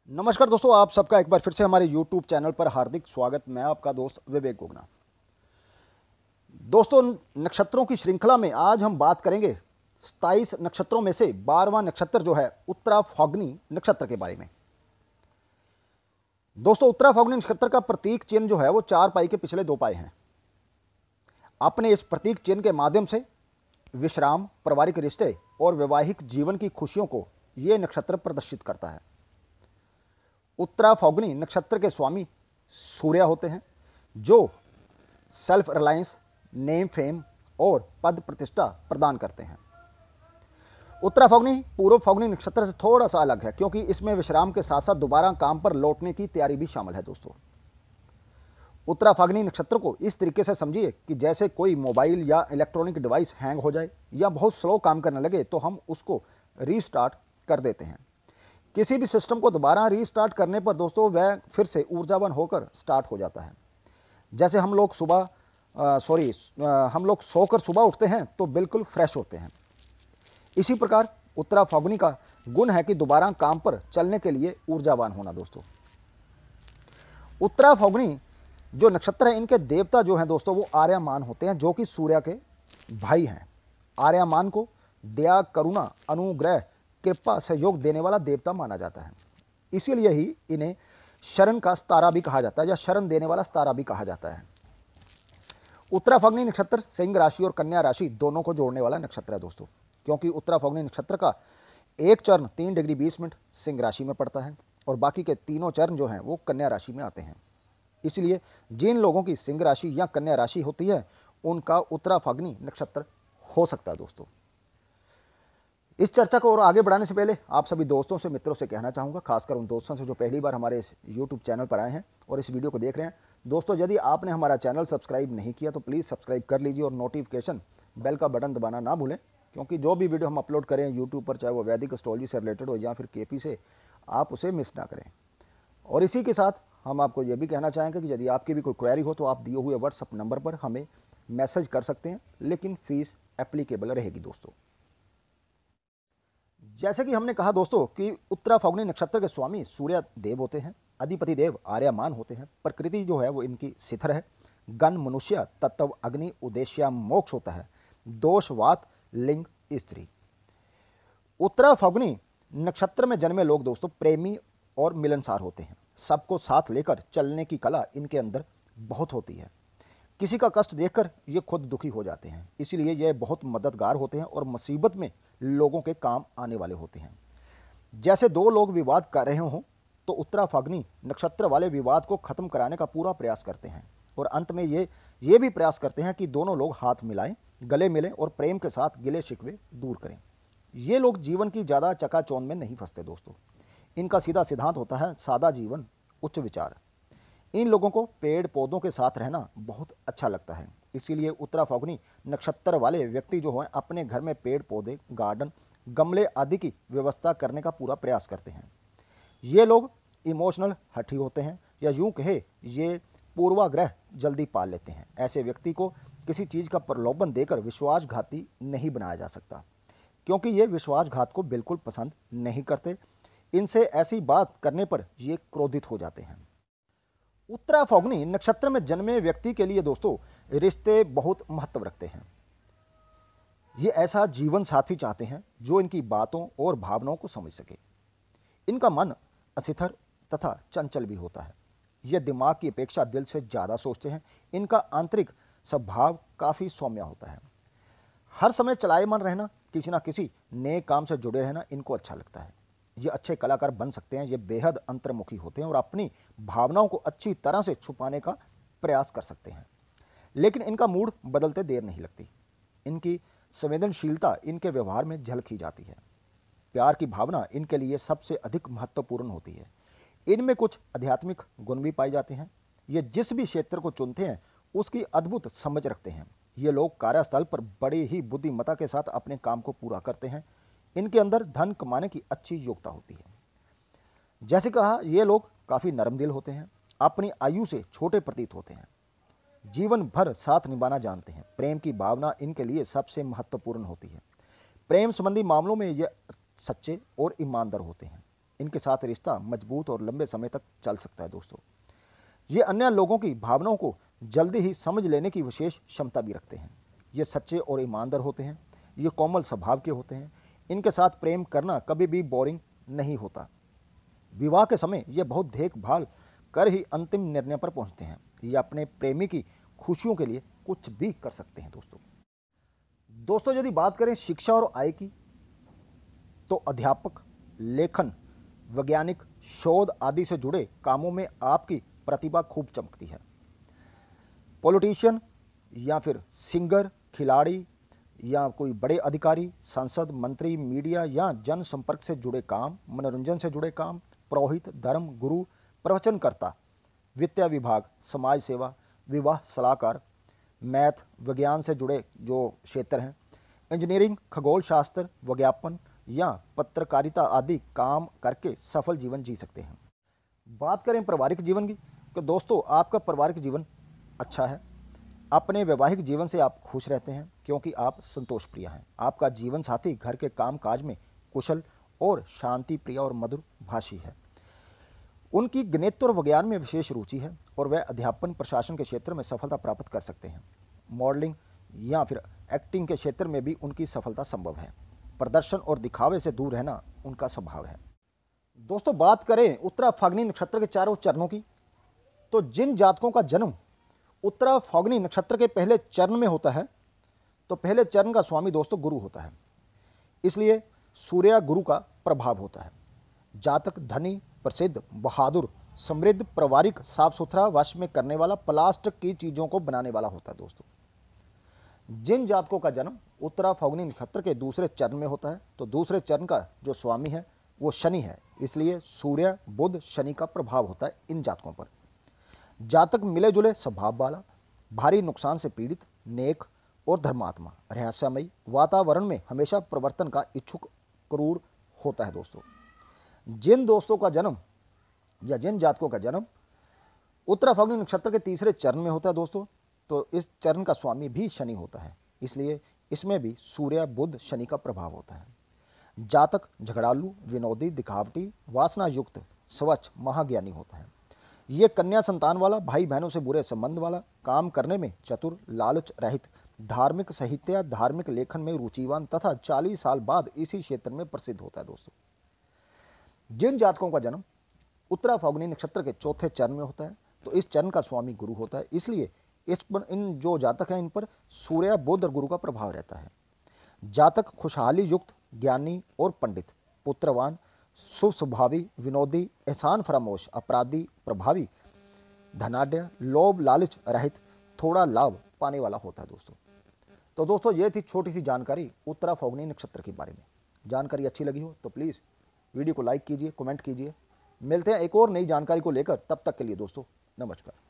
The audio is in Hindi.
नमस्कार दोस्तों, आप सबका एक बार फिर से हमारे YouTube चैनल पर हार्दिक स्वागत। मैं आपका दोस्त विवेक गोगना। दोस्तों, नक्षत्रों की श्रृंखला में आज हम बात करेंगे 27 नक्षत्रों में से 12वां नक्षत्र जो है उत्तरा फाल्गुनी नक्षत्र के बारे में। दोस्तों, उत्तरा फाल्गुनी नक्षत्र का प्रतीक चिन्ह जो है वो 4 पाई के पिछले 2 पाए हैं। अपने इस प्रतीक चिन्ह के माध्यम से विश्राम, पारिवारिक रिश्ते और वैवाहिक जीवन की खुशियों को यह नक्षत्र प्रदर्शित करता है। उत्तरा फाल्गुनी नक्षत्र के स्वामी सूर्य होते हैं, जो सेल्फ रिलायंस, नेम फेम और पद प्रतिष्ठा प्रदान करते हैं। उत्तरा फाल्गुनी पूर्व फाल्गुनी नक्षत्र से थोड़ा सा अलग है, क्योंकि इसमें विश्राम के साथ साथ दोबारा काम पर लौटने की तैयारी भी शामिल है। दोस्तों, उत्तरा फाल्गुनी नक्षत्र को इस तरीके से समझिए कि जैसे कोई मोबाइल या इलेक्ट्रॉनिक डिवाइस हैंग हो जाए या बहुत स्लो काम करने लगे तो हम उसको रीस्टार्ट कर देते हैं। किसी भी सिस्टम को दोबारा रीस्टार्ट करने पर दोस्तों वह फिर से ऊर्जावान होकर स्टार्ट हो जाता है। जैसे हम लोग सोकर सुबह उठते हैं तो बिल्कुल फ्रेश होते हैं। इसी प्रकार उत्तरा फाल्गुनी का गुण है कि दोबारा काम पर चलने के लिए ऊर्जावान होना। दोस्तों, उत्तरा फाल्गुनी जो नक्षत्र है, इनके देवता जो हैं दोस्तों वो आर्यमान होते हैं, जो कि सूर्य के भाई हैं। आर्यमान को दया, करुणा, अनुग्रह, कृपा, सहयोग देने वाला देवता माना जाता है। इसीलिए ही इन्हें शरण का सितारा भी कहा जाता है, या शरण देने वाला सितारा भी कहा जाता है। उत्तरा फाल्गुनी नक्षत्र सिंह राशि और कन्या राशि दोनों को जोड़ने वाला नक्षत्र है दोस्तों, क्योंकि उत्तरा फाल्गुनी नक्षत्र का एक चरण 3 डिग्री 20 मिनट सिंह राशि में पड़ता है और बाकी के तीनों चरण जो हैं वो कन्या राशि में आते हैं। इसलिए जिन लोगों की सिंह राशि या कन्या राशि होती है उनका उत्तरा फाल्गुनी नक्षत्र हो सकता है। दोस्तों, इस चर्चा को और आगे बढ़ाने से पहले आप सभी दोस्तों से, मित्रों से कहना चाहूँगा, खासकर उन दोस्तों से जो पहली बार हमारे इस YouTube चैनल पर आए हैं और इस वीडियो को देख रहे हैं। दोस्तों, यदि आपने हमारा चैनल सब्सक्राइब नहीं किया तो प्लीज़ सब्सक्राइब कर लीजिए और नोटिफिकेशन बेल का बटन दबाना ना भूलें, क्योंकि जो भी वीडियो हम अपलोड करें यूट्यूब पर, चाहे वो वैदिक एस्ट्रोलॉजी से रिलेटेड हो या फिर KP से, आप उसे मिस ना करें। और इसी के साथ हम आपको ये भी कहना चाहेंगे कि यदि आपकी भी कोई क्वेरी हो तो आप दिए हुए व्हाट्सअप नंबर पर हमें मैसेज कर सकते हैं, लेकिन फीस एप्लीकेबल रहेगी। दोस्तों, जैसे कि हमने कहा दोस्तों कि उत्तरा फाल्गुनी नक्षत्र के स्वामी सूर्य देव होते हैं, अधिपति देव आर्यमान होते हैं, प्रकृति जो है वो इनकी सिथर है, गण मनुष्य, तत्व अग्नि, उद्देश्य मोक्ष होता है, दोष वात, लिंग स्त्री। उत्तरा फाल्गुनी नक्षत्र में जन्मे लोग दोस्तों प्रेमी और मिलनसार होते हैं। सबको साथ लेकर चलने की कला इनके अंदर बहुत होती है। किसी का कष्ट देखकर ये खुद दुखी हो जाते हैं, इसीलिए ये बहुत मददगार होते हैं और मुसीबत में लोगों के काम आने वाले होते हैं। जैसे 2 लोग विवाद कर रहे हों तो उत्तरा फाल्गुनी नक्षत्र वाले विवाद को खत्म कराने का पूरा प्रयास करते हैं और अंत में ये भी प्रयास करते हैं कि दोनों लोग हाथ मिलाएं, गले मिलें और प्रेम के साथ गिले शिकवे दूर करें। ये लोग जीवन की ज़्यादा चकाचौंध में नहीं फंसते। दोस्तों, इनका सीधा सिद्धांत होता है सादा जीवन, उच्च विचार। इन लोगों को पेड़ पौधों के साथ रहना बहुत अच्छा लगता है, इसीलिए उत्तरा फाल्गुनी नक्षत्र वाले व्यक्ति जो हैं अपने घर में पेड़ पौधे, गार्डन, गमले आदि की व्यवस्था करने का पूरा प्रयास करते हैं। ये लोग इमोशनल हठी होते हैं, या यूं कहे ये पूर्वाग्रह जल्दी पाल लेते हैं। ऐसे व्यक्ति को किसी चीज़ का प्रलोभन देकर विश्वासघाती नहीं बनाया जा सकता, क्योंकि ये विश्वासघात को बिल्कुल पसंद नहीं करते। इनसे ऐसी बात करने पर ये क्रोधित हो जाते हैं। उत्तरा फाल्गुनी नक्षत्र में जन्मे व्यक्ति के लिए दोस्तों रिश्ते बहुत महत्व रखते हैं। ये ऐसा जीवन साथी चाहते हैं जो इनकी बातों और भावनाओं को समझ सके। इनका मन असिथर तथा चंचल भी होता है। ये दिमाग की अपेक्षा दिल से ज़्यादा सोचते हैं। इनका आंतरिक स्वभाव काफ़ी सौम्य होता है। हर समय चलाएमन रहना, किसी ना किसी नए काम से जुड़े रहना इनको अच्छा लगता है। ये अच्छे कलाकार बन सकते हैं। ये बेहद अंतर्मुखी होते हैं और अपनी भावनाओं को अच्छी तरह से छुपाने का प्रयास कर सकते हैं, लेकिन इनका मूड बदलते देर नहीं लगती। इनकी संवेदनशीलता इनके व्यवहार में झलकी जाती है। प्यार की भावना इनके लिए सबसे अधिक महत्वपूर्ण होती है। इनमें कुछ आध्यात्मिक गुण भी पाए जाते हैं। ये जिस भी क्षेत्र को चुनते हैं उसकी अद्भुत समझ रखते हैं। ये लोग कार्यस्थल पर बड़ी ही बुद्धिमत्ता के साथ अपने काम को पूरा करते हैं। इनके अंदर धन कमाने की अच्छी योग्यता होती है। जैसे कहा, ये लोग काफ़ी नरम दिल होते हैं, अपनी आयु से छोटे प्रतीत होते हैं, जीवन भर साथ निभाना जानते हैं। प्रेम की भावना इनके लिए सबसे महत्वपूर्ण होती है। प्रेम संबंधी मामलों में ये सच्चे और ईमानदार होते हैं। इनके साथ रिश्ता मजबूत और लंबे समय तक चल सकता है दोस्तों। ये अन्य लोगों की भावनाओं को जल्दी ही समझ लेने की विशेष क्षमता भी रखते हैं। ये सच्चे और ईमानदार होते हैं। ये कोमल स्वभाव के होते हैं। इनके साथ प्रेम करना कभी भी बोरिंग नहीं होता। विवाह के समय ये बहुत देखभाल कर ही अंतिम निर्णय पर पहुंचते हैं। ये अपने प्रेमी की खुशियों के लिए कुछ भी कर सकते हैं दोस्तों यदि बात करें शिक्षा और आय की, तो अध्यापक, लेखन, वैज्ञानिक, शोध आदि से जुड़े कामों में आपकी प्रतिभा खूब चमकती है। पॉलिटिशियन या फिर सिंगर, खिलाड़ी या कोई बड़े अधिकारी, सांसद, मंत्री, मीडिया या जन संपर्क से जुड़े काम, मनोरंजन से जुड़े काम, पुरोहित, धर्म गुरु, प्रवचनकर्ता, वित्त विभाग, समाज सेवा, विवाह सलाहकार, मैथ, विज्ञान से जुड़े जो क्षेत्र हैं, इंजीनियरिंग, खगोल शास्त्र, विज्ञापन या पत्रकारिता आदि काम करके सफल जीवन जी सकते हैं। बात करें पारिवारिक जीवन की, तो दोस्तों आपका पारिवारिक जीवन अच्छा है। अपने वैवाहिक जीवन से आप खुश रहते हैं क्योंकि आप संतोष प्रिय हैं। आपका जीवन साथी घर के काम काज में कुशल और शांति प्रिय और मधुर भाषी है। उनकी गणित और विज्ञान में विशेष रुचि है और वह अध्यापन, प्रशासन के क्षेत्र में सफलता प्राप्त कर सकते हैं। मॉडलिंग या फिर एक्टिंग के क्षेत्र में भी उनकी सफलता संभव है। प्रदर्शन और दिखावे से दूर रहना उनका स्वभाव है। दोस्तों बात करें उत्तरा फाल्गुनी नक्षत्र के चारों चरणों की, तो जिन जातकों का जन्म उत्तरा फाल्गुनी नक्षत्र के पहले चरण में होता है, तो पहले चरण का स्वामी दोस्तों गुरु होता है, इसलिए सूर्य गुरु का प्रभाव होता है। जातक धनी, प्रसिद्ध, बहादुर, समृद्ध, पारिवारिक, साफ सुथरा, वश में करने वाला, प्लास्टिक की चीजों को बनाने वाला होता है दोस्तों। जिन जातकों का जन्म उत्तरा फाल्गुनी नक्षत्र के दूसरे चरण में होता है, तो दूसरे चरण का जो स्वामी है वो शनि है, इसलिए सूर्य, बुध, शनि का प्रभाव होता है इन जातकों पर। जातक मिले जुले स्वभाव वाला, भारी नुकसान से पीड़ित, नेक और धर्मात्मा, रहस्यमयी, वातावरण में हमेशा परिवर्तन का इच्छुक, क्रूर होता है दोस्तों। जिन दोस्तों का जन्म या जिन जातकों का जन्म उत्तरा फाल्गुनी नक्षत्र के तीसरे चरण में होता है दोस्तों, तो इस चरण का स्वामी भी शनि होता है, इसलिए इसमें भी सूर्य, बुध, शनि का प्रभाव होता है। जातक झगड़ालू, विनोदी, दिखावटी, वासना युक्त, स्वच्छ, महाज्ञानी होता है। ये कन्या संतान वाला, भाई बहनों से बुरे संबंध वाला, काम करने में चतुर, लालच रहित, धार्मिक साहित्य, धार्मिक लेखन में रुचिवान तथा 40 साल बाद इसी क्षेत्र में प्रसिद्ध होता है दोस्तों। जिन जातकों का जन्म उत्तरा फाल्गुनी नक्षत्र के चौथे चरण में होता है, तो इस चरण का स्वामी गुरु होता है, इसलिए इस पर इन जो जातक हैं इन पर सूर्य, बुध और गुरु का प्रभाव रहता है। जातक खुशहाली युक्त, ज्ञानी और पंडित, पुत्रवान, सुस्वभावी, विनोदी, एहसान फरामोश, अपराधी, प्रभावी, धनाढ्य, लोभ लालच रहित, थोड़ा लाभ पाने वाला होता है दोस्तों। तो दोस्तों ये थी छोटी सी जानकारी उत्तरा फाल्गुनी नक्षत्र के बारे में। जानकारी अच्छी लगी हो तो प्लीज़ वीडियो को लाइक कीजिए, कमेंट कीजिए। मिलते हैं एक और नई जानकारी को लेकर, तब तक के लिए दोस्तों नमस्कार।